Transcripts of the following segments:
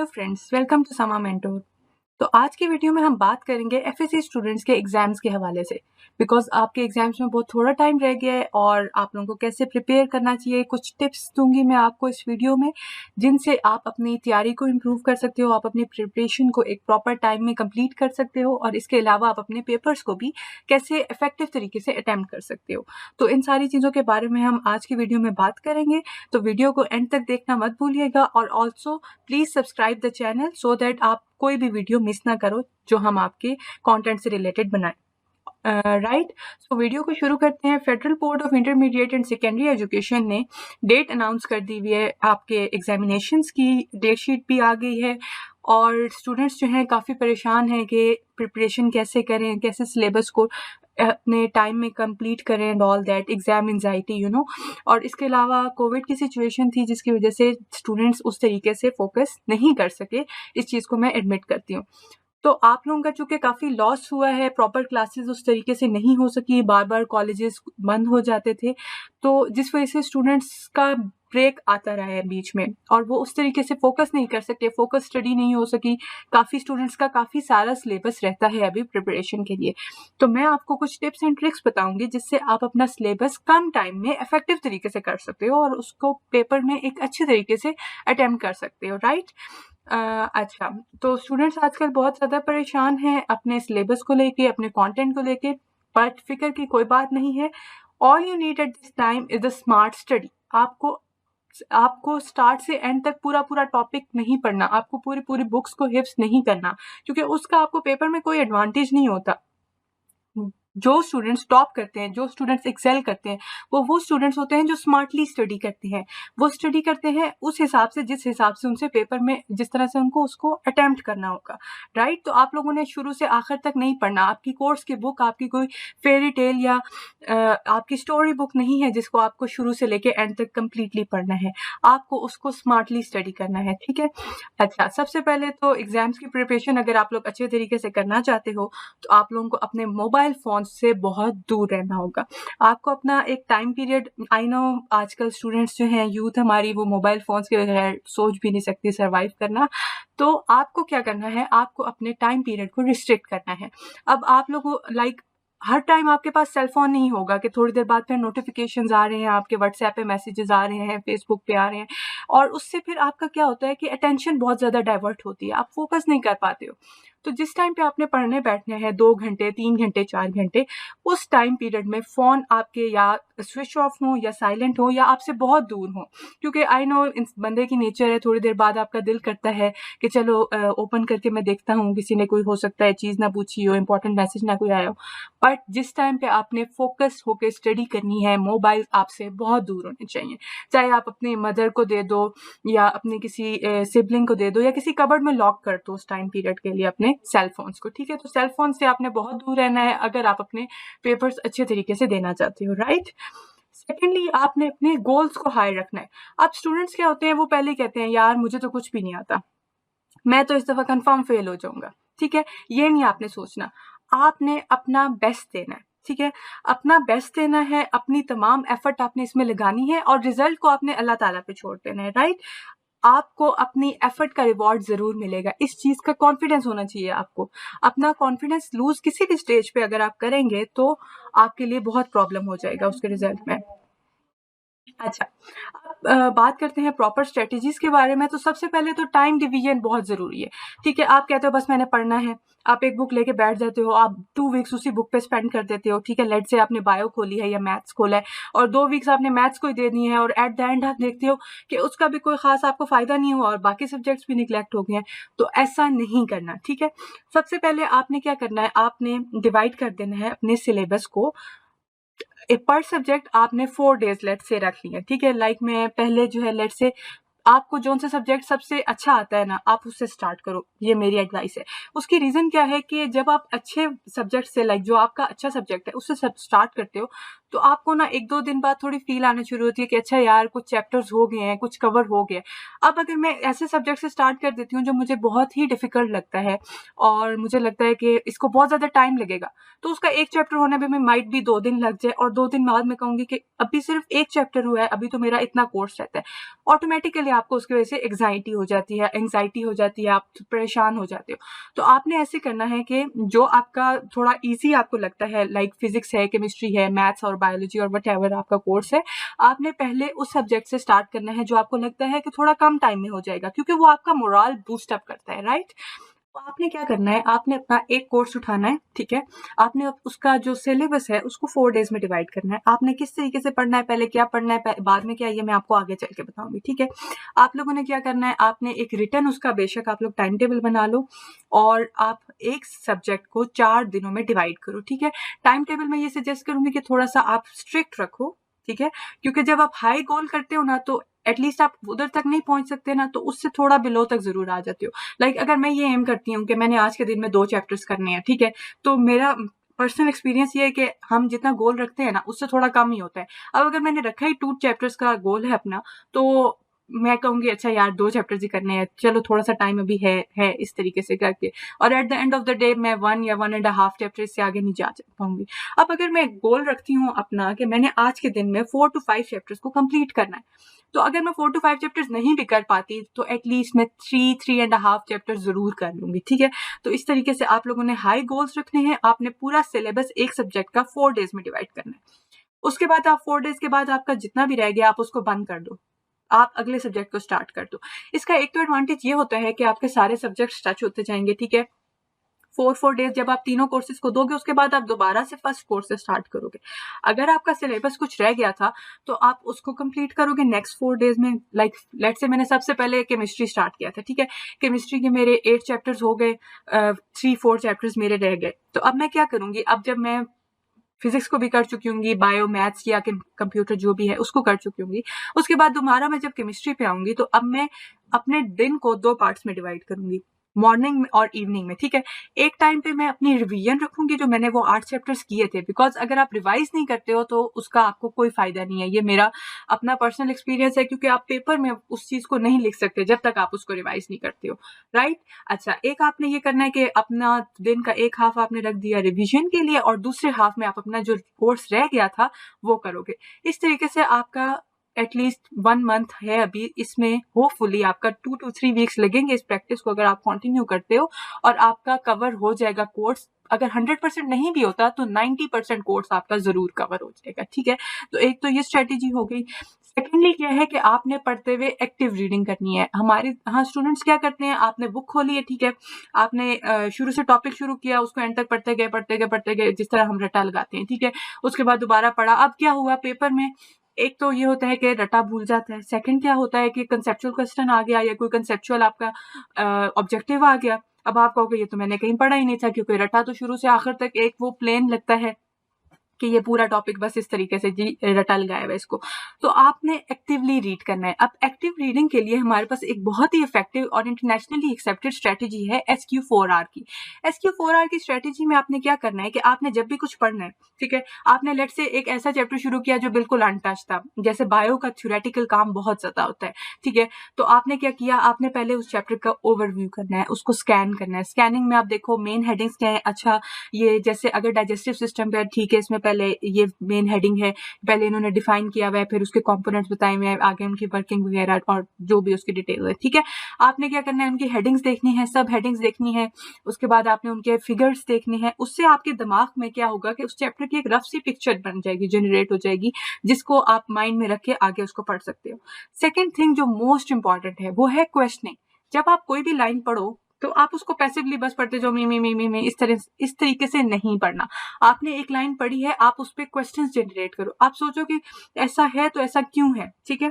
Hello friends, welcome to समा mentor. तो आज की वीडियो में हम बात करेंगे एफएससी स्टूडेंट्स के एग्जाम्स के हवाले से, बिकॉज आपके एग्जाम्स में बहुत थोड़ा टाइम रह गया है और आप लोगों को कैसे प्रिपेयर करना चाहिए, कुछ टिप्स दूंगी मैं आपको इस वीडियो में, जिनसे आप अपनी तैयारी को इम्प्रूव कर सकते हो, आप अपनी प्रिपरेशन को एक प्रॉपर टाइम में कंप्लीट कर सकते हो और इसके अलावा आप अपने पेपर्स को भी कैसे इफेक्टिव तरीके से अटेम्प्ट कर सकते हो। तो इन सारी चीज़ों के बारे में हम आज की वीडियो में बात करेंगे, तो वीडियो को एंड तक देखना मत भूलिएगा और also please subscribe the channel so that आप कोई भी वीडियो मिस ना करो जो हम आपके कंटेंट से रिलेटेड बनाएं। राइट, सो वीडियो को शुरू करते हैं। Federal board of intermediate and secondary education ने डेट अनाउंस कर दी हुई है, आपके एग्जामिनेशंस की डेट शीट भी आ गई है और स्टूडेंट्स जो हैं काफ़ी परेशान हैं कि प्रिपरेशन कैसे करें, कैसे सिलेबस को अपने टाइम में कंप्लीट करें and all that, exam anxiety और इसके अलावा कोविड की सिचुएशन थी जिसकी वजह से स्टूडेंट्स उस तरीके से फोकस नहीं कर सके। इस चीज़ को मैं एडमिट करती हूँ। तो आप लोगों का चूंकि काफ़ी लॉस हुआ है, प्रॉपर क्लासेस उस तरीके से नहीं हो सकी, बार बार कॉलेजेस बंद हो जाते थे, तो जिस वजह से स्टूडेंट्स का ब्रेक आता रहा है बीच में और वो उस तरीके से फोकस नहीं कर सकते, फोकस स्टडी नहीं हो सकी। काफ़ी स्टूडेंट्स का काफ़ी सारा सिलेबस रहता है अभी प्रिपरेशन के लिए। तो मैं आपको कुछ टिप्स एंड ट्रिक्स बताऊंगी जिससे आप अपना सिलेबस कम टाइम में इफेक्टिव तरीके से कर सकते हो और उसको पेपर में एक अच्छे तरीके से अटेम्प्ट कर सकते हो। राइट, अच्छा, तो स्टूडेंट्स आजकल बहुत ज़्यादा परेशान हैं अपने सिलेबस को लेके, अपने कंटेंट को लेके, बट फिक्र की कोई बात नहीं है। All you need at this time is the smart study. आपको स्टार्ट से एंड तक पूरा टॉपिक नहीं पढ़ना, आपको पूरी बुक्स को हिफ्स नहीं करना, क्योंकि उसका आपको पेपर में कोई एडवांटेज नहीं होता। जो स्टूडेंट्स टॉप करते हैं, जो स्टूडेंट्स एक्सेल करते हैं, वो स्टूडेंट्स होते हैं जो स्मार्टली स्टडी करते हैं। वो स्टडी करते हैं उस हिसाब से, जिस हिसाब से उनसे पेपर में जिस तरह से उनको उसको अटेम्प्ट करना होगा। राइट, तो आप लोगों ने शुरू से आखिर तक नहीं पढ़ना। आपकी कोर्स की बुक आपकी कोई फेरी टेल या आपकी स्टोरी बुक नहीं है जिसको आपको शुरू से लेके एंड तक कंप्लीटली पढ़ना है। आपको उसको स्मार्टली स्टडी करना है, ठीक है। अच्छा, सबसे पहले तो एग्जाम्स की प्रिपरेशन अगर आप लोग अच्छे तरीके से करना चाहते हो तो आप लोगों को अपने मोबाइल फोन से बहुत दूर रहना होगा। आपको अपना एक टाइम पीरियड, आई नो आजकल स्टूडेंट्स जो हैं, यूथ हमारी, वो मोबाइल फोन्स के बगैर सोच भी नहीं सकती सर्वाइव करना। तो आपको क्या करना है, आपको अपने टाइम पीरियड को रिस्ट्रिक्ट करना है। अब आप लोगों लाइक हर टाइम आपके पास सेल फोन नहीं होगा कि थोड़ी देर बाद फिर नोटिफिकेशंस आ रहे हैं, आपके व्हाट्सएप पे मैसेजेस आ रहे हैं, फेसबुक पे आ रहे हैं और उससे फिर आपका क्या होता है कि अटेंशन बहुत ज़्यादा डाइवर्ट होती है, आप फोकस नहीं कर पाते हो। तो जिस टाइम पे आपने पढ़ने बैठना है 2 घंटे, 3 घंटे, 4 घंटे, उस टाइम पीरियड में फ़ोन आपके या स्विच ऑफ हो या साइलेंट हो या आपसे बहुत दूर हो, क्योंकि आई नो इस बंदे की नेचर है, थोड़ी देर बाद आपका दिल करता है कि चलो ओपन करके मैं देखता हूँ, किसी ने कोई हो सकता है चीज़ ना पूछी हो, इंपॉर्टेंट मैसेज ना कोई आया हो। बट जिस टाइम पे आपने फोकस होकर स्टडी करनी है, मोबाइल आपसे बहुत दूर होने चाहिए। चाहे आप अपनी मदर को दे दो या अपने किसी सिबलिंग को दे दो या किसी कबर्ड में लॉक कर दो उस टाइम पीरियड के लिए अपने सेल फोन्स को, ठीक है। तो सेल फोन से आपने बहुत दूर रहना है अगर आप अपने पेपर्स अच्छे तरीके से देना चाहते हो। राइट, सेकेंडली आपने अपने गोल्स को हाई रखना है। अब स्टूडेंट्स क्या होते हैं, वो पहले कहते हैं यार मुझे तो कुछ भी नहीं आता, मैं तो इस दफा कंफर्म फेल हो जाऊंगा, ठीक है। ये नहीं आपने सोचना, आपने अपना बेस्ट देना है, ठीक है। अपना बेस्ट देना है, अपनी तमाम एफर्ट आपने इसमें लगानी है और रिजल्ट को आपने अल्लाह ताला पे छोड़ देना है। राइट, आपको अपनी एफर्ट का रिवॉर्ड जरूर मिलेगा, इस चीज का कॉन्फिडेंस होना चाहिए आपको। अपना कॉन्फिडेंस लूज किसी भी स्टेज पे अगर आप करेंगे तो आपके लिए बहुत प्रॉब्लम हो जाएगा उसके रिजल्ट में। अच्छा, अब बात करते हैं प्रॉपर स्ट्रेटजीज के बारे में। तो सबसे पहले तो टाइम डिवीजन बहुत ज़रूरी है, ठीक है। आप कहते हो बस मैंने पढ़ना है, आप एक बुक लेके बैठ जाते हो, आप 2 वीक्स उसी बुक पे स्पेंड कर देते हो, ठीक है। लेट से आपने बायो खोली है या मैथ्स खोला है और 2 वीक्स आपने मैथ्स को ही दे दिए हैं और एट द एंड आप देखते हो कि उसका भी कोई खास आपको फ़ायदा नहीं हुआ और बाकी सब्जेक्ट्स भी निगलेक्ट हो गए हैं। तो ऐसा नहीं करना, ठीक है। सबसे पहले आपने क्या करना है, आपने डिवाइड कर देना है अपने सिलेबस को। पर सब्जेक्ट आपने 4 डेज लेट से रख लिया, ठीक है। लाइक मैं पहले जो है लेट से आपको जोन सा सब्जेक्ट सबसे अच्छा आता है ना, आप उससे स्टार्ट करो, ये मेरी एडवाइस है। उसकी रीज़न क्या है कि जब आप अच्छे सब्जेक्ट से, लाइक जो आपका अच्छा सब्जेक्ट है उससे सब स्टार्ट करते हो तो आपको ना 1-2 दिन बाद थोड़ी फील आना शुरू होती है कि अच्छा यार कुछ चैप्टर्स हो गए हैं, कुछ कवर हो गया। अब अगर मैं ऐसे सब्जेक्ट से स्टार्ट कर देती हूँ जो मुझे बहुत ही डिफ़िकल्ट लगता है और मुझे लगता है कि इसको बहुत ज़्यादा टाइम लगेगा, तो उसका 1 चैप्टर होने में माइट भी 2 दिन लग जाए और 2 दिन बाद मैं कहूँगी कि अभी सिर्फ 1 चैप्टर हुआ है, अभी तो मेरा इतना कोर्स रहता है। ऑटोमेटिकली आपको उसकी वजह से एंग्ज़ायटी हो जाती है, आप परेशान हो जाते हो। तो आपने ऐसे करना है कि जो आपका थोड़ा ईज़ी आपको लगता है, लाइक फिज़िक्स है, केमिस्ट्री है, मैथ्स और बायोलॉजी और व्हाटएवर आपका कोर्स है, आपने पहले उस सब्जेक्ट से स्टार्ट करना है जो आपको लगता है कि थोड़ा कम टाइम में हो जाएगा, क्योंकि वो आपका मोरल बूस्ट अप करता है, राइट? तो आपने क्या करना है, आपने अपना एक कोर्स उठाना है, ठीक है? आपने उसका जो सिलेबस है उसको 4 डेज़ में डिवाइड करना है। आपने किस तरीके से पढ़ना है, पहले क्या पढ़ना है, बाद में क्या, ये मैं आपको आगे चल के बताऊँगी, ठीक है? आप लोगों ने क्या करना है, आपने एक रिटन उसका बेशक आप लोग टाइम टेबल बना लो और आप एक सब्जेक्ट को 4 दिनों में डिवाइड करो, ठीक है? टाइम टेबल मैं ये सजेस्ट करूँगी कि थोड़ा-सा आप स्ट्रिक्ट रखो, ठीक है? क्योंकि जब आप हाई गोल करते हो ना, तो एटलीस्ट आप उधर तक नहीं पहुँच सकते ना, तो उससे थोड़ा बिलो तक ज़रूर आ जाते हो। लाइक अगर मैं ये एम करती हूँ कि मैंने आज के दिन में 2 चैप्टर्स करने हैं, ठीक है? तो मेरा पर्सनल एक्सपीरियंस ये है कि हम जितना गोल रखते हैं ना, उससे थोड़ा कम ही होता है। अब अगर मैंने रखा ही 2 चैप्टर्स का गोल है अपना, तो मैं कहूँगी अच्छा यार 2 चैप्टर्स ही करने हैं, चलो थोड़ा-सा टाइम अभी है, इस तरीके से करके, और at the end of the day मैं 1 या 1 एंड अ हाफ चैप्टर से आगे नहीं जा पाऊँगी। अब अगर मैं गोल रखती हूँ अपना कि मैंने आज के दिन में 4 टू 5 चैप्टर्स को कंप्लीट करना है, तो अगर मैं 4 टू 5 चैप्टर्स नहीं भी कर पाती, तो एटलीस्ट मैं 3 एंड अ हाफ चैप्टर ज़रूर कर लूँगी, ठीक है? तो इस तरीके से आप लोगों ने हाई गोल्स रखने हैं, आपने पूरा सिलेबस एक सब्जेक्ट का 4 डेज़ में डिवाइड करना है। उसके बाद आप 4 डेज़ के बाद आपका जितना भी रह गया, आप उसको बंद कर दो। आप अगले सब्जेक्ट को स्टार्ट कर दो। इसका एक तो एडवांटेज ये होता है कि आपके सारे सब्जेक्ट्स टच होते जाएँगे, ठीक है? 4 डेज़ जब आप तीनों कोर्सेज़ को दोगे, उसके बाद आप दोबारा से फर्स्ट कोर्स से स्टार्ट करोगे। अगर आपका सिलेबस कुछ रह गया था, तो आप उसको कंप्लीट करोगे नेक्स्ट 4 डेज़ में। लाइक लेट्स से मैंने सबसे पहले केमिस्ट्री स्टार्ट किया था, ठीक है? केमिस्ट्री के मेरे 8 चैप्टर्स हो गए, 3-4 चैप्टर्स मेरे रह गए। तो अब मैं क्या करूँगी, अब जब मैं फिजिक्स को भी कर चुकी होंगी, बायो, मैथ्स या कंप्यूटर जो भी है उसको कर चुकी होंगी। उसके बाद दोबारा मैं जब केमिस्ट्री पे आऊँगी, तो अब मैं अपने दिन को 2 पार्ट्स में डिवाइड करूँगी, मॉर्निंग में और इवनिंग में, ठीक है? एक टाइम पे मैं अपनी रिवीजन रखूँगी जो मैंने वो 8 चैप्टर्स किए थे, बिकॉज़ अगर आप रिवाइज़ नहीं करते हो तो उसका आपको कोई फ़ायदा नहीं है। ये मेरा अपना पर्सनल एक्सपीरियंस है, क्योंकि आप पेपर में उस चीज़ को नहीं लिख सकते जब तक आप उसको रिवाइज़ नहीं करते हो, राइट? अच्छा, एक आपने ये करना है कि अपना दिन का एक हाफ आपने रख दिया रिवीजन के लिए और दूसरे हाफ में आप अपना जो कोर्स रह गया था वो करोगे। इस तरीके से आपका एटलीस्ट 1 मंथ है अभी, इसमें होपफुली आपका 2 टू 3 वीक्स लगेंगे इस प्रैक्टिस को अगर आप कंटिन्यू करते हो, और आपका कवर हो जाएगा कोर्स। अगर 100% नहीं भी होता तो 90% कोर्स आपका ज़रूर कवर हो जाएगा, ठीक है? तो एक तो ये स्ट्रैटेजी हो गई। सेकेंडली क्या है कि आपने पढ़ते हुए एक्टिव रीडिंग करनी है। हमारे यहाँ स्टूडेंट्स क्या करते हैं, आपने बुक खोली है, ठीक है? आपने शुरू से टॉपिक शुरू किया, उसको एंड तक पढ़ते गए, जिस तरह हम रट्टा लगाते हैं, ठीक है? उसके बाद दोबारा पढ़ा। अब क्या हुआ पेपर में, एक तो ये होता है कि रट्टा भूल जाता है, सेकंड क्या होता है कि कंसेप्चुअल क्वेश्चन आ गया या कोई कंसेप्चुअल आपका ऑब्जेक्टिव आ गया। अब आप कहोगे ये तो मैंने कहीं पढ़ा ही नहीं था, क्योंकि रट्टा तो शुरू से आखिर तक एक वो प्लेन लगता है कि ये पूरा टॉपिक बस इस तरीके से जी रटा लगाया हुआ है इसको। तो आपने एक्टिवली रीड करना है। अब एक्टिव रीडिंग के लिए हमारे पास एक बहुत ही इफेक्टिव और इंटरनेशनली एक्सेप्टेड स्ट्रेटजी है SQ4R की। SQ4R की स्ट्रेटजी में आपने क्या करना है कि आपने जब भी कुछ पढ़ना है, ठीक है? आपने लेट्स से एक ऐसा चैप्टर शुरू किया जो बिल्कुल अनटच था, जैसे बायो का थ्योरेटिकल काम बहुत ज़्यादा होता है, ठीक है? तो आपने क्या किया, आपने पहले उस चैप्टर का ओवरव्यू करना है, उसको स्कैन करना है। स्कैनिंग में आप देखो मेन हेडिंग्स क्या है। अच्छा, ये जैसे अगर डाइजेस्टिव सिस्टम पे, ठीक है, इसमें पहले ये मेन हेडिंग है, पहले इन्होंने डिफाइन किया हुआ है, फिर उसके कंपोनेंट्स बताए हुए हैं, आगे उनकी वर्किंग वगैरह और जो भी उसकी डिटेल है, ठीक है? आपने क्या करना है, उनकी हेडिंग्स देखनी है, सब हेडिंग्स देखनी है, उसके बाद आपने उनके फिगर्स देखने हैं। उससे आपके दिमाग में क्या होगा कि उस चैप्टर की एक रफ सी पिक्चर बन जाएगी, जनरेट हो जाएगी, जिसको आप माइंड में रख के आगे उसको पढ़ सकते हो। सेकेंड थिंग जो मोस्ट इंपॉर्टेंट है वो है क्वेश्चनिंग। जब आप कोई भी लाइन पढ़ो तो आप उसको पैसिवली बस पढ़ते जाओ, मी इस तरीके से नहीं पढ़ना। आपने एक लाइन पढ़ी है, आप उस पे क्वेश्चंस जनरेट करो। आप सोचो कि ऐसा है तो ऐसा क्यों है, ठीक है?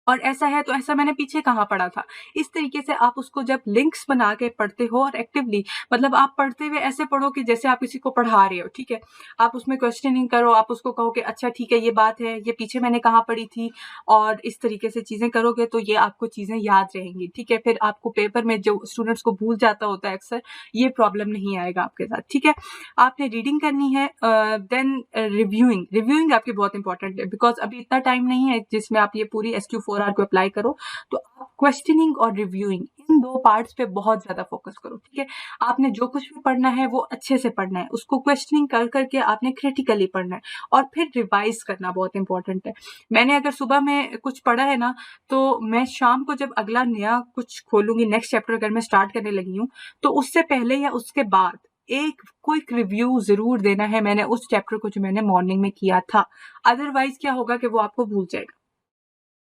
और ऐसा है तो ऐसा मैंने पीछे कहाँ पढ़ा था। इस तरीके से आप उसको जब लिंक्स बना के पढ़ते हो और एक्टिवली, मतलब आप पढ़ते हुए ऐसे पढ़ो कि जैसे आप किसी को पढ़ा रहे हो, ठीक है। आप उसमें क्वेश्चनिंग करो, आप उसको कहो कि अच्छा ठीक है ये बात है, ये पीछे मैंने कहाँ पढ़ी थी, और इस तरीके से चीजें करोगे तो ये आपको चीजें याद रहेंगी, ठीक है। फिर आपको पेपर में जो स्टूडेंट्स को भूल जाता होता है अक्सर, ये प्रॉब्लम नहीं आएगा आपके साथ, ठीक है। आपने रीडिंग करनी है, देन रिव्यूइंग आपकी बहुत इंपॉर्टेंट है, बिकॉज अभी इतना टाइम नहीं है जिसमें आप ये पूरी SQ4R को अप्लाई करो। तो आप क्वेश्चनिंग और रिव्यूइंग, इन दो पार्ट्स पे बहुत ज्यादा फोकस करो, ठीक है। आपने जो कुछ भी पढ़ना है वो अच्छे से पढ़ना है, उसको क्वेश्चनिंग कर करके आपने क्रिटिकली पढ़ना है, और फिर रिवाइज करना बहुत इंपॉर्टेंट है। मैंने अगर सुबह में कुछ पढ़ा है ना, तो मैं शाम को जब अगला नया कुछ खोलूंगी, नेक्स्ट चैप्टर अगर मैं स्टार्ट करने लगी हूँ, तो उससे पहले या उसके बाद एक क्विक रिव्यू जरूर देना है मैंने उस चैप्टर को जो मैंने मॉर्निंग में किया था। अदरवाइज क्या होगा कि वो आपको भूल जाएगा।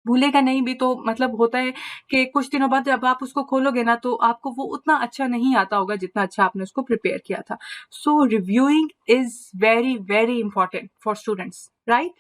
भूलेगा नहीं भी तो मतलब होता है कि कुछ दिनों बाद जब आप उसको खोलोगे ना, तो आपको वो उतना अच्छा नहीं आता होगा जितना अच्छा आपने उसको प्रिपेयर किया था। So reviewing is very very important for students, right.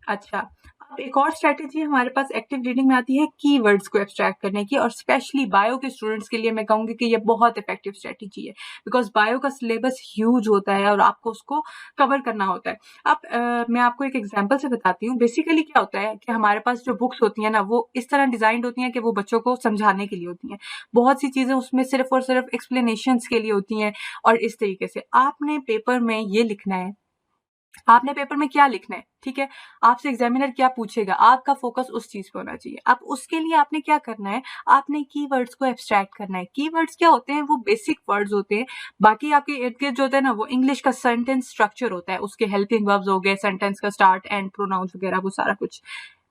अच्छा, अब एक और स्ट्रेटेजी हमारे पास एक्टिव रीडिंग में आती है कीवर्ड्स को एक्सट्रैक्ट करने की, और स्पेशली बायो के स्टूडेंट्स के लिए मैं कहूंगी कि ये बहुत इफेक्टिव स्ट्रेटेजी है, बिकॉज बायो का सिलेबस ह्यूज होता है और आपको उसको कवर करना होता है। अब मैं आपको एक एग्जांपल से बताती हूँ। बेसिकली क्या होता है कि हमारे पास जो बुक्स होती है ना, वो इस तरह डिजाइंड होती हैं कि वो बच्चों को समझाने के लिए होती हैं। बहुत सी चीजें उसमें सिर्फ और सिर्फ एक्सप्लेनेशंस के लिए होती हैं, और इस तरीके से आपने पेपर में ये लिखना है। आपने पेपर में क्या लिखना है, ठीक है। आपसे एग्जामिनर क्या पूछेगा, आपका फोकस उस चीज पे होना चाहिए। अब उसके लिए आपने क्या करना है, आपने कीवर्ड्स को एब्स्ट्रैक्ट करना है। कीवर्ड्स क्या होते हैं, वो बेसिक वर्ड्स होते हैं। बाकी आपके इर्द गिर्द जो होता है ना, वो इंग्लिश का सेंटेंस स्ट्रक्चर होता है, उसके हेल्पिंग वर्ब्स हो गए, सेंटेंस का स्टार्ट एंड प्रोनाउंस वगैरह, वो सारा कुछ।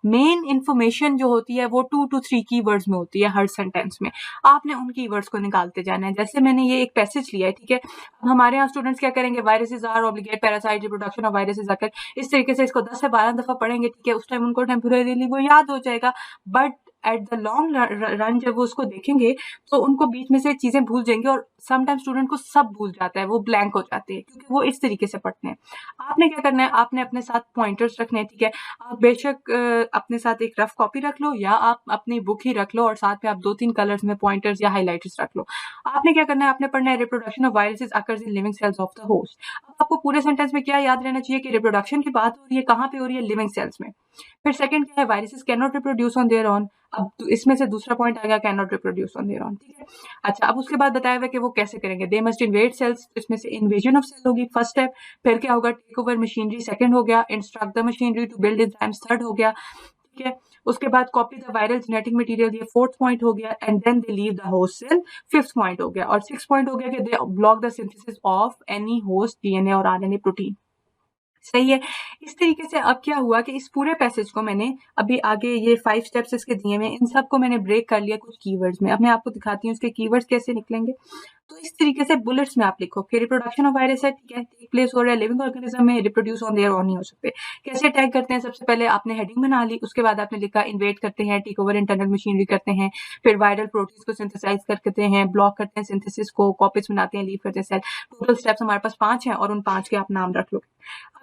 मेन इन्फॉर्मेशन जो होती है वो 2 to 3 कीवर्ड्स में होती है हर सेंटेंस में। आपने उन कीवर्ड्स को निकालते जाना है। जैसे मैंने ये एक पैसेज लिया है, ठीक है। अब हमारे यहाँ स्टूडेंट्स क्या करेंगे, viruses are obligate parasite reproduction of viruses आकर, इस तरीके से इसको 10 से 12 दफा पढ़ेंगे, ठीक है। उस टाइम उनको टेम्पोरेरीली वो याद हो जाएगा, but at the long run जब वो उसको देखेंगे तो उनको बीच में से चीजें भूल जाएंगे, और समटाइम स्टूडेंट को सब भूल जाता है, वो ब्लैंक हो जाते हैं क्योंकि वो इस तरीके से पढ़ते हैं। आपने क्या करना है, आपने अपने साथ पॉइंटर्स रखने हैं, ठीक है। आप बेशक अपने साथ एक रफ कॉपी रख लो, या आप अपनी बुक ही रख लो, और साथ में आप 2-3 कलर्स में पॉइंटर्स या हाइलाइटर्स रख लो। आपने क्या करना है, आपने पढ़ना है reproduction of viruses occurs in living cells of the host. अब आपको पूरे सेंटेंस में क्या याद रहना चाहिए कि रिप्रोडक्शन की बात हो रही है, कहाँ पे हो रही है, लिविंग सेल्स में। फिर सेकंड क्या है, viruses can not reproduce on their own. अब इसमें से दूसरा पॉइंट आ गया, can not reproduce on their own, ठीक है। अच्छा, अब उसके बाद बताया हुआ कि वो कैसे करेंगे, दे मस्ट इन्वेड सेल्स, इसमें से इन्वेजन ऑफ सेल होगी फर्स्ट स्टेप। फिर क्या होगा, टेक ओवर मशीनरी सेकंड हो गया, instruct the machinery to build enzymes third हो गया, ठीक है। उसके बाद copy the viral genetic material, ये फोर्थ पॉइंट हो गया, and then they leave the host cell, fifth point हो गया। और सिक्स पॉइंट हो गया कि they block the synthesis of any host DNA और आरएनए प्रोटीन। सही है। इस तरीके से अब क्या हुआ कि इस पूरे पैसेज को मैंने अभी आगे ये 5 स्टेप्स इसके दिए हुए, इन सबको मैंने ब्रेक कर लिया कुछ कीवर्ड्स में। अब मैं आपको दिखाती हूँ इसके कीवर्ड्स कैसे निकलेंगे। तो इस तरीके से बुलेट्स में आप लिखो कि रिप्रोडक्शन ऑफ वायरस है, ठीक है, टेक प्लेस हो रहा है लिविंग ऑर्गेनिज्म में, रिप्रोड्यूस ऑन देयर ओन नहीं हो सकते। कैसे अटैक करते हैं, सबसे पहले आपने हेडिंग बना ली, उसके बाद आपने लिखा इन्वेड करते हैं, टेक ओवर इंटरनल मशीनरी करते हैं, फिर वायरल प्रोटीन्स को सिंथेसाइज करते हैं, ब्लॉक करते हैं सिंथेसिस को, कॉपीज बनाते हैं, लीव करते हैं सेल। टोटल स्टेप्स हमारे पास 5 हैं, और उन 5 के आप नाम रख लो।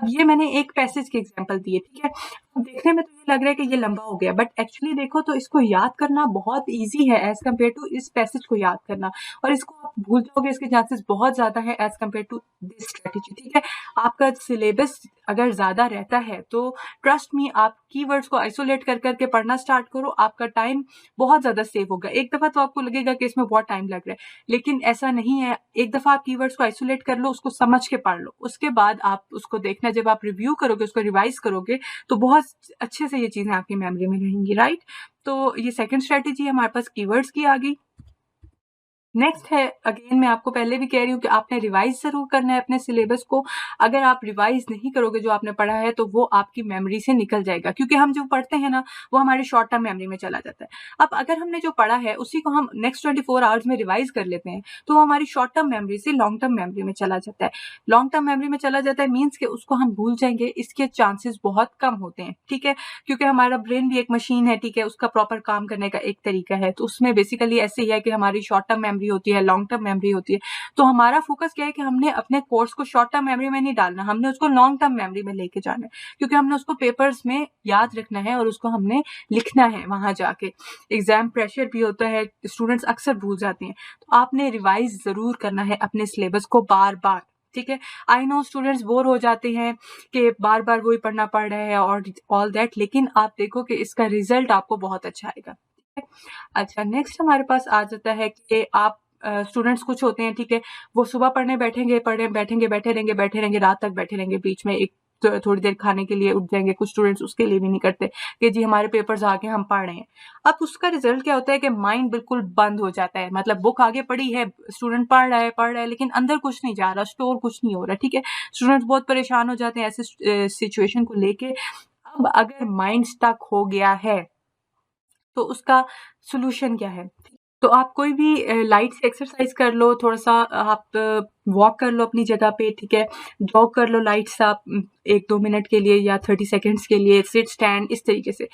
अब ये मैंने एक पैसेज की एग्जांपल दी है, ठीक है। अब देखने में तो ये लग रहा है कि ये लंबा हो गया, बट एक्चुअली देखो तो इसको याद करना बहुत इजी है एज कम्पेयर टू इस पैसेज को याद करना, और इसको आप भूल जाओगे इसके चांसेस बहुत ज्यादा है as compared to this strategy, ठीक है। आपका सिलेबस अगर ज्यादा रहता है तो ट्रस्ट मी, आप कीवर्ड्स को आइसोलेट कर करके पढ़ना स्टार्ट करो, आपका टाइम बहुत ज्यादा सेव होगा। एक दफा तो आपको लगेगा कि इसमें बहुत टाइम लग रहा है, लेकिन ऐसा नहीं है। एक दफा आप कीवर्ड्स को आइसोलेट कर लो, उसको समझ के पढ़ लो, उसके बाद आप उसको देखना, जब आप रिव्यू करोगे, उसको रिवाइज करोगे, तो बहुत अच्छे से ये चीजें आपकी मेमोरी में रहेंगी, राइट। तो ये सेकंड स्ट्रेटेजी हमारे पास कीवर्ड्स की आ गई। नेक्स्ट है, अगेन मैं आपको पहले भी कह रही हूँ कि आपने रिवाइज जरूर करना है अपने सिलेबस को। अगर आप रिवाइज नहीं करोगे जो आपने पढ़ा है, तो वो आपकी मेमोरी से निकल जाएगा, क्योंकि हम जो पढ़ते हैं ना, वो हमारे शॉर्ट टर्म मेमोरी में चला जाता है। अब अगर हमने जो पढ़ा है उसी को हम नेक्स्ट 24 आवर्स में रिवाइज कर लेते हैं, तो वो हमारी शॉर्ट टर्म मेमोरी से लॉन्ग टर्म मेमोरी में चला जाता है। लॉन्ग टर्म मेमोरी में चला जाता है मीन्स कि उसको हम भूल जाएंगे, इसके चांसेस बहुत कम होते हैं, ठीक है। क्योंकि हमारा ब्रेन भी एक मशीन है, ठीक है, उसका प्रॉपर काम करने का एक तरीका है। तो उसमें बेसिकली ऐसे ही है कि हमारी शॉर्ट टर्म मेमोरी मेमोरी होती है, लॉन्ग टर्म मेमोरी होती है। तो हमारा फोकस क्या है कि हमने अपने कोर्स को शॉर्ट टर्म मेमोरी में नहीं डालना, हमने उसको लॉन्ग टर्म मेमोरी में लेके जाना है, क्योंकि हमने उसको पेपर्स में याद रखना है और उसको हमने लिखना है वहां जाके। एग्जाम प्रेशर भी होता है, स्टूडेंट्स अक्सर भूल जाते हैं, तो आपने रिवाइज जरूर करना है अपने सिलेबस को बार बार। ठीक है, आई नो स्टूडेंट्स बोर हो जाते हैं कि बार बार वही पढ़ना पड़ रहा है और ऑल दैट, लेकिन आप देखो कि इसका रिजल्ट आपको बहुत अच्छा आएगा। ठीक है, अच्छा नेक्स्ट हमारे पास आ जाता है कि आप स्टूडेंट्स कुछ होते हैं, ठीक है, वो सुबह पढ़ने बैठेंगे, बैठे रहेंगे रात तक बैठे रहेंगे, बीच में एक थोड़ी देर खाने के लिए उठ जाएंगे। कुछ स्टूडेंट्स उसके लिए भी नहीं करते कि जी हमारे पेपर्स आगे हम पढ़ रहे हैं। अब उसका रिजल्ट क्या होता है कि माइंड बिल्कुल बंद हो जाता है, मतलब बुक आगे पढ़ी है, स्टूडेंट पढ़ रहा है लेकिन अंदर कुछ नहीं जा रहा, स्टोर कुछ नहीं हो रहा। ठीक है, स्टूडेंट्स बहुत परेशान हो जाते हैं ऐसे सिचुएशन को लेके। अब अगर माइंड स्टक हो गया है तो उसका सोल्यूशन क्या है? तो आप कोई भी लाइट से एक्सरसाइज कर लो, थोड़ा सा आप वॉक कर लो अपनी जगह पे, ठीक है, जॉग कर लो लाइट सा 1-2 मिनट के लिए या 30 सेकंड्स के लिए, सिट स्टैंड इस तरीके से।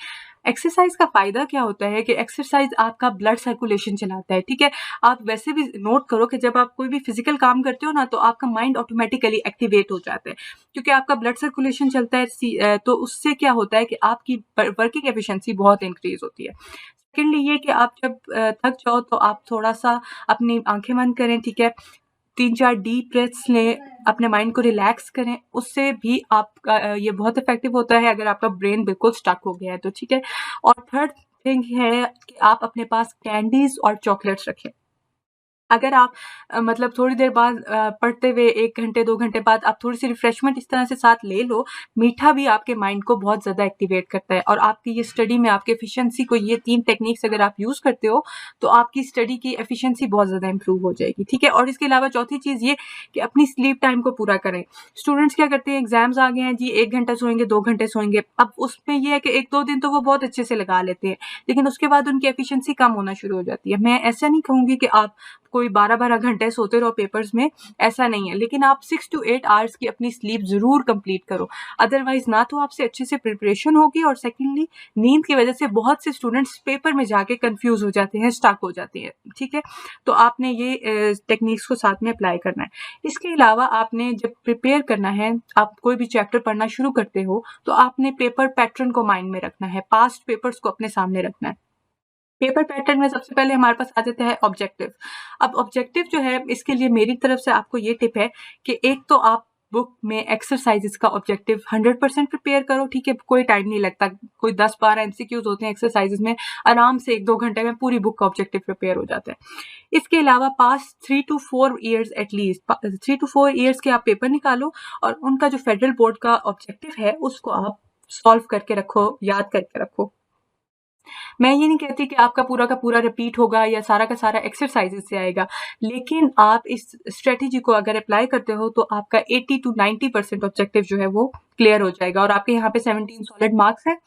एक्सरसाइज का फायदा क्या होता है कि एक्सरसाइज आपका ब्लड सर्कुलेशन चलाता है। ठीक है, आप वैसे भी नोट करो कि जब आप कोई भी फिजिकल काम करते हो ना, तो आपका माइंड ऑटोमेटिकली एक्टिवेट हो जाता है, क्योंकि आपका ब्लड सर्कुलेशन चलता है। तो उससे क्या होता है कि आपकी वर्किंग एफिशिएंसी बहुत इंक्रीज होती है। सेकेंडली ये कि आप जब थक जाओ तो आप थोड़ा सा अपनी आंखें बंद करें, ठीक है, 3-4 डीप ब्रेथ्स लें, अपने माइंड को रिलैक्स करें, उससे भी आपका ये बहुत इफेक्टिव होता है अगर आपका ब्रेन बिल्कुल स्टक हो गया है तो। ठीक है, और थर्ड थिंग है कि आप अपने पास कैंडीज और चॉकलेट्स रखें। अगर आप मतलब थोड़ी देर बाद पढ़ते हुए 1 घंटे 2 घंटे बाद आप थोड़ी सी रिफ्रेशमेंट इस तरह से साथ ले लो, मीठा भी आपके माइंड को बहुत ज़्यादा एक्टिवेट करता है और आपकी ये स्टडी में आपकी एफिशिएंसी को, ये 3 टेक्निक्स अगर आप यूज़ करते हो तो आपकी स्टडी की एफिशिएंसी बहुत ज़्यादा इंप्रूव हो जाएगी। ठीक है, और इसके अलावा चौथी चीज़ ये कि अपनी स्लीप टाइम को पूरा करें। स्टूडेंट्स क्या करते हैं, एग्जाम्स आ गए हैं जी, 1 घंटा सोएंगे, 2 घंटे सोएंगे। अब उसमें ये है कि 1-2 दिन तो वो बहुत अच्छे से लगा लेते हैं, लेकिन उसके बाद उनकी एफिशिएंसी कम होना शुरू हो जाती है। मैं ऐसा नहीं कहूँगी कि आप कोई 12-12 घंटे सोते रहो पेपर्स में, ऐसा नहीं है, लेकिन आप 6 to 8 आवर्स की अपनी स्लीप जरूर कंप्लीट करो। अदरवाइज ना तो आपसे अच्छे से प्रिपरेशन होगी, और सेकेंडली नींद की वजह से बहुत से स्टूडेंट्स पेपर में जाके कंफ्यूज हो जाते हैं, स्टक हो जाते हैं। ठीक है, तो आपने ये टेक्निक्स को साथ में अप्लाई करना है। इसके अलावा आपने जब प्रिपेयर करना है, आप कोई भी चैप्टर पढ़ना शुरू करते हो तो आपने पेपर पैटर्न को माइंड में रखना है, पास्ट पेपर्स को अपने सामने रखना है। पेपर पैटर्न में सबसे पहले हमारे पास आ जाता है ऑब्जेक्टिव। अब ऑब्जेक्टिव जो है, इसके लिए मेरी तरफ से आपको ये टिप है कि एक तो आप बुक में एक्सरसाइजेस का ऑब्जेक्टिव 100% प्रिपेयर करो। ठीक है, कोई टाइम नहीं लगता, कोई 10-12 एमसीक्यूज होते हैं एक्सरसाइजेस में, आराम से 1-2 घंटे में पूरी बुक का ऑब्जेक्टिव प्रिपेयर हो जाता है। इसके अलावा पास 3 to 4 years at least 3 to 4 years के आप पेपर निकालो और उनका जो फेडरल बोर्ड का ऑब्जेक्टिव है उसको आप सॉल्व करके रखो, याद करके रखो। मैं ये नहीं कहती कि आपका पूरा का पूरा रिपीट होगा या सारा का सारा एक्सरसाइजेस से आएगा, लेकिन आप इस स्ट्रेटेजी को अगर अप्लाई करते हो तो आपका 80 to 90% ऑब्जेक्टिव जो है वो क्लियर हो जाएगा, और आपके यहाँ पे 17 सॉलिड मार्क्स है,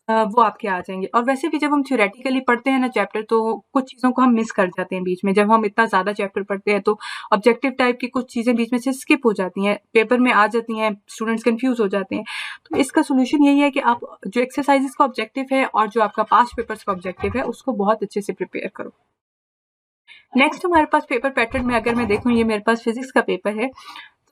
वो आपके आ जाएंगे। और वैसे भी जब हम थ्योरेटिकली पढ़ते हैं ना चैप्टर, तो कुछ चीज़ों को हम मिस कर जाते हैं बीच में। जब हम इतना ज़्यादा चैप्टर पढ़ते हैं तो ऑब्जेक्टिव टाइप की कुछ चीज़ें बीच में से स्किप हो जाती हैं, पेपर में आ जाती हैं, स्टूडेंट्स कंफ्यूज हो जाते हैं। तो इसका सोल्यूशन यही है कि आप जो एक्सरसाइजेस का ऑब्जेक्टिव है और जो आपका पास्ट पेपर्स का ऑब्जेक्टिव है उसको बहुत अच्छे से प्रिपेयर करो। नेक्स्ट हमारे पास पेपर पैटर्न में अगर मैं देखूँ, ये मेरे पास फिजिक्स का पेपर है,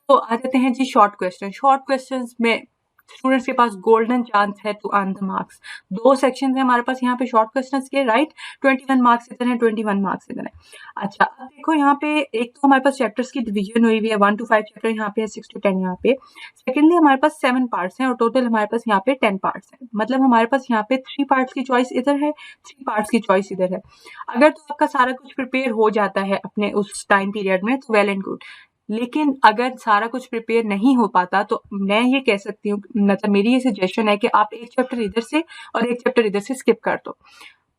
तो आ जाते हैं जी शॉर्ट क्वेश्चन। शॉर्ट क्वेश्चंस में स्टूडेंट्स के पास गोल्डन चांस है to earn the marks. 2 section है हमारे पास यहाँ पे शॉर्ट क्वेश्चंस के, राइट, 21 मार्क्स इधर है, 21 मार्क्स इधर है। अच्छा, अब देखो यहाँ पे एक तो हमारे पास चैप्टर्स की डिवीजन हुई हुई है, 1 to 5 चैप्टर यहाँ पे है, 6 to 10 यहाँ पे। सेकेंडली हमारे पास 7 पार्ट्स हैं और टोटल हमारे पास यहाँ पे 10 पार्ट्स हैं, मतलब हमारे पास यहाँ पे 3 पार्ट्स की चॉइस इधर है, 3 पार्ट्स की चॉइस इधर है। अगर तो आपका सारा कुछ प्रिपेयर हो जाता है अपने उस टाइम पीरियड में तो वेल एंड गुड, लेकिन अगर सारा कुछ प्रिपेयर नहीं हो पाता तो मैं ये कह सकती हूँ, मतलब मेरी ये सजेशन है कि आप एक चैप्टर इधर से और एक चैप्टर इधर से स्किप कर दो।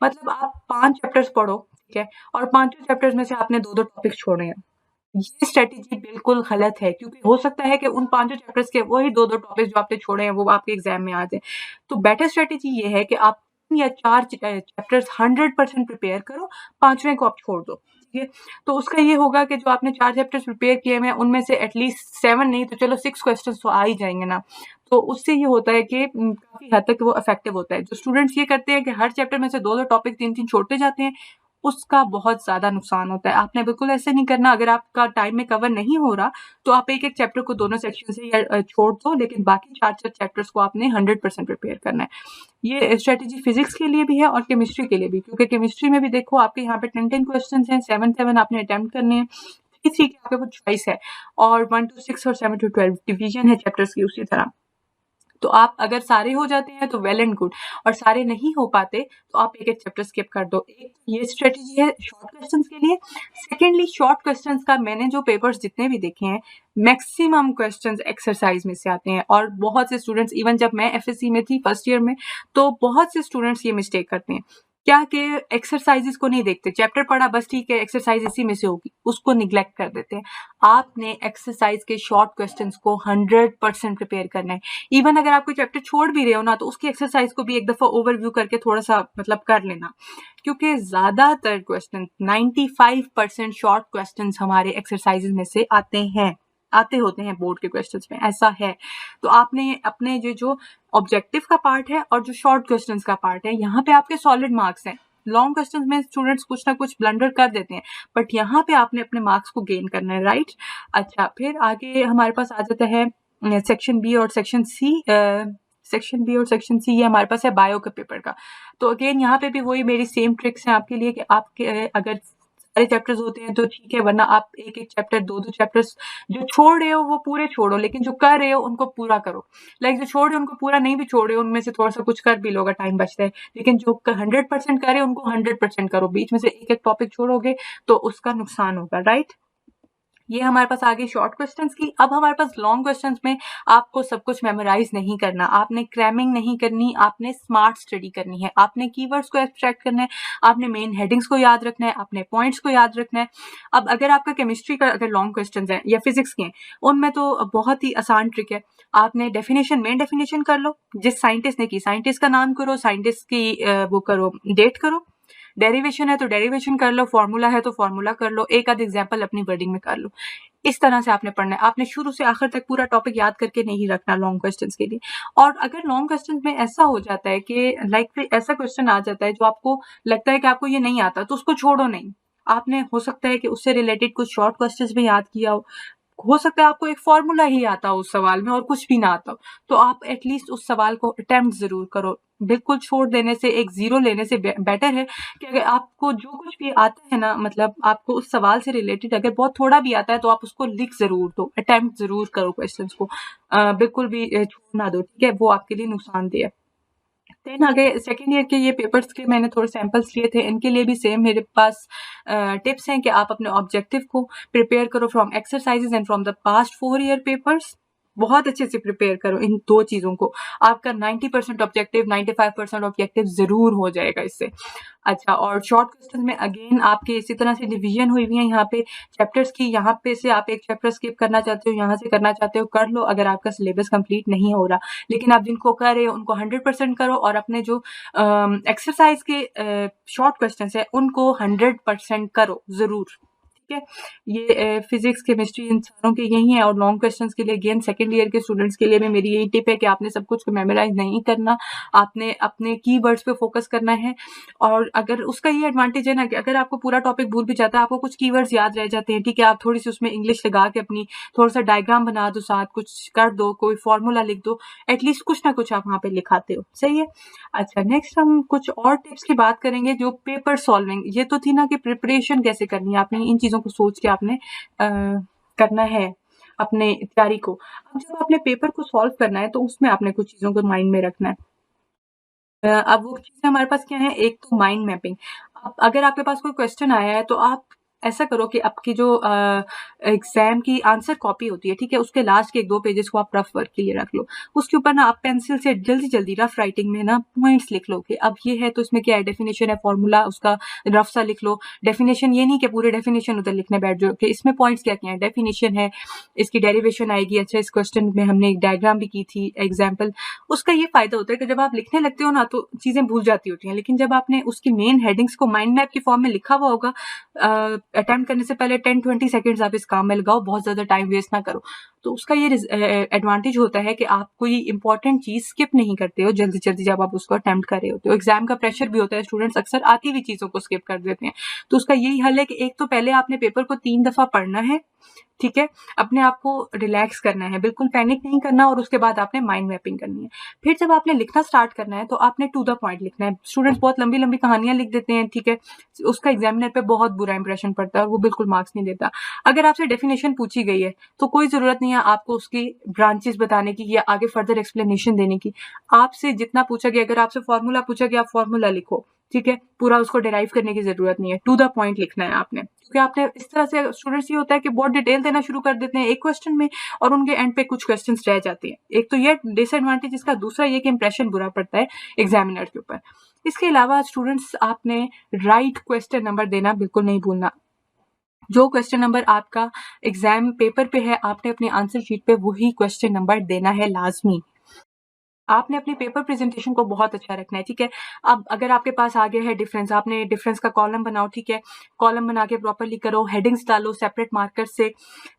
मतलब आप 5 चैप्टर्स पढ़ो, ठीक है, और 5 चैप्टर्स में से आपने 2-2 टॉपिक्स छोड़े हैं। ये स्ट्रेटेजी बिल्कुल गलत है, क्योंकि हो सकता है कि उन 5 चैप्टर्स के वही 2-2 टॉपिक्स जो आपने छोड़े हैं वो आपके एग्जाम में आ जाए। तो बेटर स्ट्रेटेजी ये है कि आप 3 या 4 चैप्टर्स 100% प्रिपेयर करो, 5वें को आप छोड़ दो। ठीक है, तो उसका ये होगा कि जो आपने 4 चैप्टर्स प्रिपेयर किए हैं उनमें से एटलीस्ट 7 नहीं तो चलो 6 क्वेश्चंस तो आ ही जाएंगे ना। तो उससे ये होता है कि काफी हद तक वो इफेक्टिव होता है। जो स्टूडेंट्स ये करते हैं कि हर चैप्टर में से 2-2 टॉपिक 3-3 छोड़ते जाते हैं, उसका बहुत ज़्यादा नुकसान होता है। आपने बिल्कुल ऐसे नहीं करना। अगर आपका टाइम में कवर नहीं हो रहा तो आप एक-एक चैप्टर को दोनों सेक्शन से या छोड़ दो, लेकिन बाकी 4-4 चैप्टर्स को आपने 100% प्रिपेयर करना है। ये स्ट्रैटेजी फिजिक्स के लिए भी है और केमिस्ट्री के लिए भी, क्योंकि केमिस्ट्री में भी देखो आपके यहाँ पे 10-10 क्वेश्चंस हैं, 7-7 आपने अटेम्प्ट करने हैं, 3-3 की आपके पास चॉइस है और 1 to 6 और 7 to 12 डिवीजन है चैप्टर्स की उसी तरह। तो आप अगर सारे हो जाते हैं तो वेल एंड गुड, और सारे नहीं हो पाते तो आप एक-एक चैप्टर स्किप कर दो। एक ये स्ट्रेटजी है शॉर्ट क्वेश्चंस के लिए। सेकेंडली, शॉर्ट क्वेश्चंस का मैंने जो पेपर्स जितने भी देखे हैं, मैक्सिमम क्वेश्चंस एक्सरसाइज में से आते हैं, और बहुत से स्टूडेंट्स, इवन जब मैं एफएससी में थी फर्स्ट ईयर में, तो बहुत से स्टूडेंट्स ये मिस्टेक करते हैं क्या कि एक्सरसाइजेस को नहीं देखते। चैप्टर पढ़ा बस ठीक है, एक्सरसाइज इसी में से होगी, उसको निग्लेक्ट कर देते हैं। आपने एक्सरसाइज के शॉर्ट क्वेश्चंस को 100% प्रिपेयर करना है। इवन अगर आप कोई चैप्टर छोड़ भी रहे हो ना, तो उसकी एक्सरसाइज को भी एक दफा ओवरव्यू करके थोड़ा सा मतलब कर लेना, क्योंकि ज्यादातर क्वेश्चन 95% शॉर्ट क्वेश्चंस हमारे एक्सरसाइजेज में से आते होते हैं बोर्ड के क्वेश्चंस में, ऐसा है। तो आपने अपने जो ऑब्जेक्टिव का पार्ट है और जो शॉर्ट क्वेश्चंस का पार्ट है, यहाँ पे आपके सॉलिड मार्क्स हैं। लॉन्ग क्वेश्चंस में स्टूडेंट्स कुछ ना कुछ ब्लंडर कर देते हैं, बट यहाँ पे आपने अपने मार्क्स को गेन करना है, राइट। अच्छा, फिर आगे हमारे पास आ जाता है सेक्शन बी और सेक्शन सी। सेक्शन बी और सेक्शन सी ये हमारे पास है बायो के पेपर का। तो अगेन यहाँ पे भी वही मेरी सेम ट्रिक्स हैं आपके लिए कि आपके अगर सारे चैप्टर्स होते हैं तो ठीक है, वरना आप एक-एक चैप्टर, 2-2 चैप्टर्स जो छोड़ रहे हो वो पूरे छोड़ो, लेकिन जो कर रहे हो उनको पूरा करो। लाइक जो छोड़ रहे हो उनको पूरा नहीं भी छोड़ रहे हो, उनमें से थोड़ा सा कुछ कर भी लो अगर टाइम बचता है, लेकिन जो 100% कर रहे हो उनको 100% करो। बीच में से एक-एक टॉपिक छोड़ोगे तो उसका नुकसान होगा, राइट। ये हमारे पास आ गई शॉर्ट क्वेश्चंस की। अब हमारे पास लॉन्ग क्वेश्चंस में आपको सब कुछ मेमोराइज नहीं करना, आपने क्रैमिंग नहीं करनी, आपने स्मार्ट स्टडी करनी है, आपने कीवर्ड्स को एक्सट्रैक्ट करना है, आपने मेन हेडिंग्स को याद रखना है, आपने पॉइंट्स को याद रखना है। अब अगर आपका केमिस्ट्री का अगर लॉन्ग क्वेश्चंस हैं या फिजिक्स के हैं, उनमें तो बहुत ही आसान ट्रिक है। आपने डेफिनेशन, मेन डेफिनेशन कर लो, जिस साइंटिस्ट ने की साइंटिस्ट का नाम करो, साइंटिस्ट की वो करो, डेट करो। डेरिवेशन है तो डेरिवेशन कर लो, फॉर्मूला है तो फॉर्मूला कर लो, एक आध एग्जाम्पल अपनी वर्डिंग में कर लो। इस तरह से आपने पढ़ना है। आपने शुरू से आखिर तक पूरा टॉपिक याद करके नहीं रखना लॉन्ग क्वेश्चंस के लिए। और अगर लॉन्ग क्वेश्चंस में ऐसा हो जाता है कि लाइक ऐसा क्वेश्चन आ जाता है जो आपको लगता है कि आपको ये नहीं आता, तो उसको छोड़ो नहीं। आपने हो सकता है कि उससे रिलेटेड कुछ शॉर्ट क्वेश्चंस भी याद किया हो सकता है आपको एक फॉर्मूला ही आता हो उस सवाल में और कुछ भी ना आता हो, तो आप एटलीस्ट उस सवाल को अटेम्प्ट जरूर करो। बिल्कुल छोड़ देने से, एक जीरो लेने से बेटर है कि अगर आपको जो कुछ भी आता है ना, मतलब आपको उस सवाल से रिलेटेड अगर बहुत थोड़ा भी आता है तो आप उसको लिख जरूर दो, अटेम्प्ट जरूर करो क्वेश्चंस को, बिल्कुल भी छोड़ ना दो, ठीक है। वो आपके लिए नुकसानदेह है। देन आगे सेकेंड ईयर के ये पेपर्स के मैंने थोड़े सैंपल्स लिए थे, इनके लिए भी सेम मेरे पास टिप्स हैं कि आप अपने ऑब्जेक्टिव को प्रिपेयर करो from exercises and from the past 4 year papers. बहुत अच्छे से प्रिपेयर करो इन दो चीजों को। आपका 90% ऑब्जेक्टिव, 95% ऑब्जेक्टिव जरूर हो जाएगा इससे। अच्छा, और शॉर्ट क्वेश्चन में अगेन आपके इसी तरह से डिवीजन हुई हुई है यहाँ पे चैप्टर्स की। यहाँ पे से आप एक चैप्टर स्किप करना चाहते हो, यहाँ से करना चाहते हो, कर लो अगर आपका सिलेबस कंप्लीट नहीं हो रहा। लेकिन आप जिनको कर रहे हो उनको 100% करो, और अपने जो एक्सरसाइज के शॉर्ट क्वेश्चन है उनको 100% करो जरूर, ठीक है। ये फिजिक्स, केमिस्ट्री इन सारों के यही है। और लॉन्ग क्वेश्चंस के लिए अगेन सेकंड ईयर के स्टूडेंट्स के लिए भी मेरी यही टिप है कि आपने सब कुछ को मेमोराइज नहीं करना, आपने अपने कीवर्ड्स पे फोकस करना है। और अगर उसका ये एडवांटेज है ना कि अगर आपको पूरा टॉपिक भूल भी जाता है, आपको कुछ कीवर्ड्स याद रह जाते हैं, ठीक है, आप थोड़ी सी उसमें इंग्लिश लगा के अपनी थोड़ा सा डायग्राम बना दो, साथ कुछ कर दो, कोई फॉर्मूला लिख दो, एटलीस्ट कुछ ना कुछ आप वहां पे लिखाते हो, सही है। अच्छा, नेक्स्ट हम कुछ और टिप्स की बात करेंगे, जो पेपर सॉल्विंग। ये तो थी ना कि प्रिपरेशन कैसे करनी है, आपने इन चीजों को सोच के आपने करना है अपने तैयारी को। अब जब आपने पेपर को सॉल्व करना है तो उसमें आपने कुछ चीजों को माइंड में रखना है। अब वो चीजें हमारे पास क्या है, एक तो माइंड मैपिंग। अगर आपके पास कोई क्वेश्चन आया है तो आप ऐसा करो कि आपकी जो एग्जाम की आंसर कॉपी होती है, ठीक है, उसके लास्ट के 1-2 पेजेस को आप रफ वर्क के लिए रख लो। उसके ऊपर ना आप पेंसिल से जल्दी जल्दी रफ राइटिंग में ना पॉइंट्स लिख लो कि अब ये है तो इसमें क्या है, डेफिनेशन है, फॉर्मूला, उसका रफ सा लिख लो। डेफिनेशन ये नहीं कि पूरे डेफिनेशन उधर लिखने बैठ जाओ कि इसमें पॉइंट्स क्या क्या है, डेफिनेशन है, इसकी डेरिवेशन आएगी। अच्छा, इस क्वेश्चन में हमने एक डायग्राम भी की थी, एग्जाम्पल। उसका ये फायदा होता है कि जब आप लिखने लगते हो ना तो चीजें भूल जाती होती हैं, लेकिन जब आपने उसकी मेन हेडिंग्स को माइंड मैप की फॉर्म में लिखा हुआ होगा, अटेम्प्ट करने से पहले 10-20 सेकंड्स आप इस काम में लगाओ, बहुत ज्यादा टाइम वेस्ट ना करो। तो उसका ये एडवांटेज होता है कि आप कोई इंपॉर्टेंट चीज़ स्किप नहीं करते हो जल्दी-जल्दी जब आप उसको अटेम्प्ट कर रहे होते हो। एग्ज़ाम का प्रेशर भी होता है, स्टूडेंट्स अक्सर आती हुई चीज़ों को स्किप कर देते हैं। तो उसका यही हल है कि एक तो पहले आपने पेपर को 3 दफ़ा पढ़ना है, ठीक है? अपने आप को रिलैक्स करना है, बिल्कुल पैनिक नहीं करना और उसके बाद आपने माइंड मैपिंग करनी है। फिर जब आपने लिखना स्टार्ट करना है तो आपने टू द पॉइंट लिखना है। स्टूडेंट्स बहुत लंबी-लंबी कहानियाँ लिख देते हैं, ठीक है? उसका एग्ज़ामिनर पे बहुत बुरा इंप्रेशन पड़ता है और वो बिल्कुल मार्क्स नहीं देता। अगर आपसे डेफिनिशन पूछी गई है तो कोई ज़रूरत नहीं है आपको उसकी ब्रांचेज़ बताने की या आगे फर्दर एक्सप्लेनेशन देने की। आपसे जितना पूछा गया, अगर आपसे फ़ॉर्मूला पूछा गया, आप फ़ॉर्मूला लिखो, ठीक है? पूरा उसको डिराइव करने की ज़रूरत नहीं है, टू द पॉइंट लिखना है आपने। क्योंकि आपने इस तरह से स्टूडेंट्स ये होता है कि बहुत डिटेल देना शुरू कर देते हैं एक क्वेश्चन में और उनके एंड पे कुछ क्वेश्चंस रह जाते हैं। एक तो ये डिसएडवांटेज इसका, दूसरा ये कि इंप्रेशन बुरा पड़ता है एग्जामिनर के ऊपर। इसके अलावा स्टूडेंट्स आपने राइट क्वेश्चन नंबर देना बिल्कुल नहीं भूलना। जो क्वेश्चन नंबर आपका एग्जाम पेपर पे है, आपने अपनी आंसर शीट पे वही क्वेश्चन नंबर देना है लाजमी। आपने अपने पेपर प्रेजेंटेशन को बहुत अच्छा रखना है, ठीक है? अब अगर आपके पास आ गया है डिफरेंस, आपने डिफरेंस का कॉलम बनाओ, ठीक है? कॉलम बना के प्रॉपर्ली करो, हेडिंग्स डालो सेपरेट मार्कर से,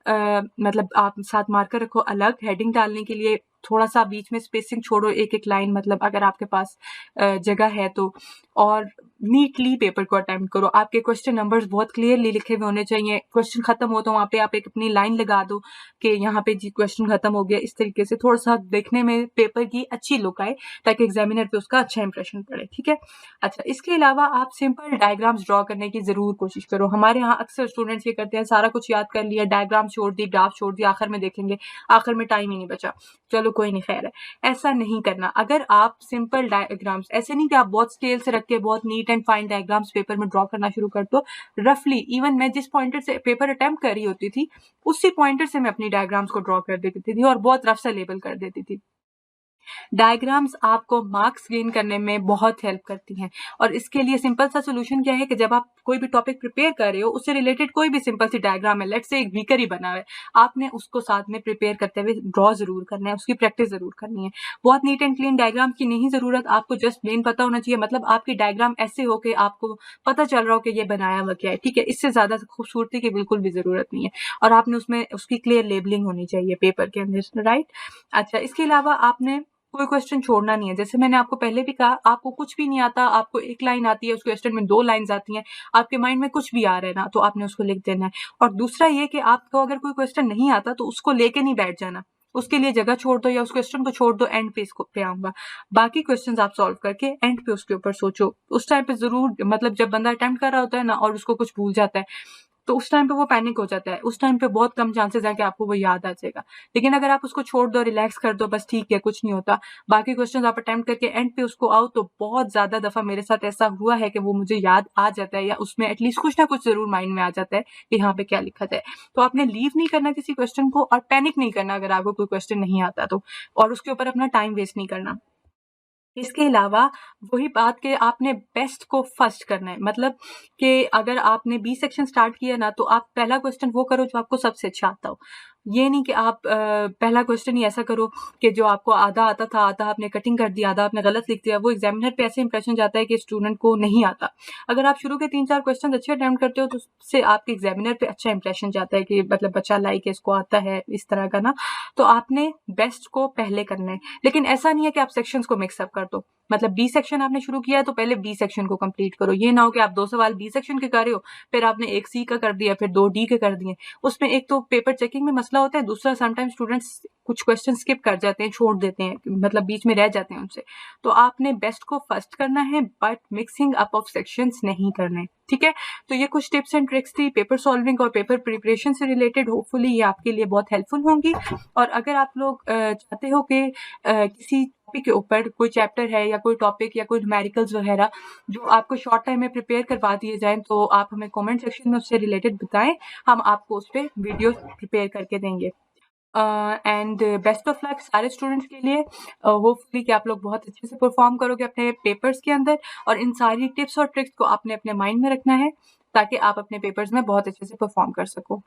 मतलब आप साथ मार्कर रखो अलग हेडिंग डालने के लिए, थोड़ा सा बीच में स्पेसिंग छोड़ो, एक-एक लाइन, मतलब अगर आपके पास जगह है तो, और नीटली पेपर को अटेम्प्ट करो। आपके क्वेश्चन नंबर्स बहुत क्लियरली लिखे हुए होने चाहिए। क्वेश्चन खत्म हो तो वहाँ पे आप एक अपनी लाइन लगा दो कि यहाँ पे जी क्वेश्चन खत्म हो गया। इस तरीके से थोड़ा-सा देखने में पेपर की अच्छी लुक आए ताकि एग्जामिनर पे उसका अच्छा इंप्रेशन पड़े, ठीक है? अच्छा, इसके अलावा आप सिंपल डायग्राम्स ड्रॉ करने की ज़रूर कोशिश करो। हमारे यहाँ अक्सर स्टूडेंट्स ये करते हैं, सारा कुछ याद कर लिया, डायग्राम छोड़ दी, ग्राफ छोड़ दिया, आखिर में देखेंगे, आखिर में टाइम ही नहीं बचा। चलो कोई नहीं, खैर है। ऐसा नहीं करना। अगर आप सिंपल डायग्राम्स, ऐसे नहीं कि आप बहुत स्केल से रख के बहुत neat and fine diagrams paper में ड्रॉ करना शुरू कर दो। रफली, इवन मैं जिस पॉइंटर से पेपर अटेम्प्ट कर रही होती थी, उसी पॉइंटर से मैं अपनी डायग्राम्स को ड्रॉ कर देती थी और बहुत रफ सा लेबल कर देती थी। डायग्राम्स आपको मार्क्स गेन करने में बहुत हेल्प करती हैं और इसके लिए सिंपल सा सोल्यूशन क्या है कि जब आप कोई भी टॉपिक प्रिपेयर कर रहे हो, उससे रिलेटेड कोई भी सिंपल सी डायग्राम है, लेट्स से एक बीकर ही बना है, आपने उसको साथ में प्रिपेयर करते हुए ड्रॉ जरूर करना है, उसकी प्रैक्टिस जरूर करनी है। बहुत नीट एंड क्लीन डायग्राम की नहीं जरूरत, आपको जस्ट प्लेन पता होना चाहिए, मतलब आपकी डायग्राम ऐसे हो कि आपको पता चल रहा हो कि ये बनाया हुआ क्या है, ठीक है? इससे ज्यादा खूबसूरती की बिल्कुल भी जरूरत नहीं है और आपने उसमें उसकी क्लियर लेबलिंग होनी चाहिए पेपर के अंदर, राइट? अच्छा, इसके अलावा आपने कोई क्वेश्चन छोड़ना नहीं है। जैसे मैंने आपको पहले भी कहा, आपको कुछ भी नहीं आता, आपको एक लाइन आती है, उस क्वेश्चन में 2 लाइन्स आती हैं, आपके माइंड में कुछ भी आ रहा है ना, तो आपने उसको लिख देना है। और दूसरा ये कि आपको अगर कोई क्वेश्चन नहीं आता तो उसको लेके नहीं बैठ जाना, उसके लिए जगह छोड़ दो या उस क्वेश्चन को छोड़ दो, एंड पे इसको पे आऊंगा। बाकी क्वेश्चंस आप सॉल्व करके एंड पे उसके ऊपर सोचो। उस टाइम पे जरूर, मतलब जब बंदा अटेम्प्ट कर रहा होता है ना और उसको कुछ भूल जाता है, तो उस टाइम पे वो पैनिक हो जाता है। उस टाइम पे बहुत कम चांसेस है कि आपको वो याद आ जाएगा। लेकिन अगर आप उसको छोड़ दो, रिलैक्स कर दो, बस ठीक है, कुछ नहीं होता, बाकी क्वेश्चंस आप अटेम्प्ट करके एंड पे उसको आओ, तो बहुत ज्यादा दफा मेरे साथ ऐसा हुआ है कि वो मुझे याद आ जाता है या उसमें एटलीस्ट कुछ ना कुछ जरूर माइंड में आ जाता है कि यहाँ पे क्या लिखा जाए। तो आपने लीव नहीं करना किसी क्वेश्चन को और पैनिक नहीं करना अगर आपको कोई क्वेश्चन नहीं आता तो, और उसके ऊपर अपना टाइम वेस्ट नहीं करना। इसके अलावा वही बात कि आपने बेस्ट को फर्स्ट करना है, मतलब कि अगर आपने बी सेक्शन स्टार्ट किया ना, तो आप पहला क्वेश्चन वो करो जो आपको सबसे अच्छा आता हो। ये नहीं कि आप पहला क्वेश्चन ही ऐसा करो कि जो आपको आधा आता था, आधा आपने कटिंग कर दिया, आधा आपने गलत लिख दिया, वो एग्जामिनर पे ऐसे इंप्रेशन जाता है कि स्टूडेंट को नहीं आता। अगर आप शुरू के 3-4 क्वेश्चन अच्छे अटेम्प्ट करते हो तो उससे आपके एग्जामिनर पे अच्छा इंप्रेशन जाता है कि मतलब बच्चा लाइक इसको आता है, इस तरह का ना। तो आपने बेस्ट को पहले करना है, लेकिन ऐसा नहीं है कि आप सेक्शंस को मिक्सअप कर दो। मतलब बी सेक्शन आपने शुरू किया है तो पहले बी सेक्शन को कंप्लीट करो। ये ना हो कि आप 2 सवाल बी सेक्शन के कर रहे हो, फिर आपने एक सी का कर दिया, फिर 2 डी के कर दिए। उसमें एक तो पेपर चेकिंग में मसला होता है, दूसरा समटाइम्स स्टूडेंट्स कुछ क्वेश्चन स्किप कर जाते हैं, छोड़ देते हैं, मतलब बीच में रह जाते हैं उनसे। तो आपने बेस्ट को फर्स्ट करना है, but mixing up of sections नहीं करने, ठीक है? तो ये कुछ टिप्स एंड ट्रिक्स थी पेपर सॉल्विंग और पेपर प्रिपरेशन से रिलेटेड। होपफुली ये आपके लिए बहुत हेल्पफुल होंगी। और अगर आप लोग चाहते हो कि किसी टॉपिक के ऊपर कोई चैप्टर है या कोई टॉपिक या कोई न्यूमेरिकल्स वगैरह जो आपको शॉर्ट टाइम में प्रिपेयर करवा दिए जाएं, तो आप हमें कमेंट सेक्शन में उससे रिलेटेड बताएं, हम आपको उस पर वीडियो प्रिपेयर करके देंगे। एंड बेस्ट ऑफ लक सारे स्टूडेंट्स के लिए। होपफुली कि आप लोग बहुत अच्छे से परफॉर्म करोगे अपने पेपर्स के अंदर, और इन सारी टिप्स और ट्रिक्स को आपने अपने माइंड में रखना है ताकि आप अपने पेपर्स में बहुत अच्छे से परफॉर्म कर सको।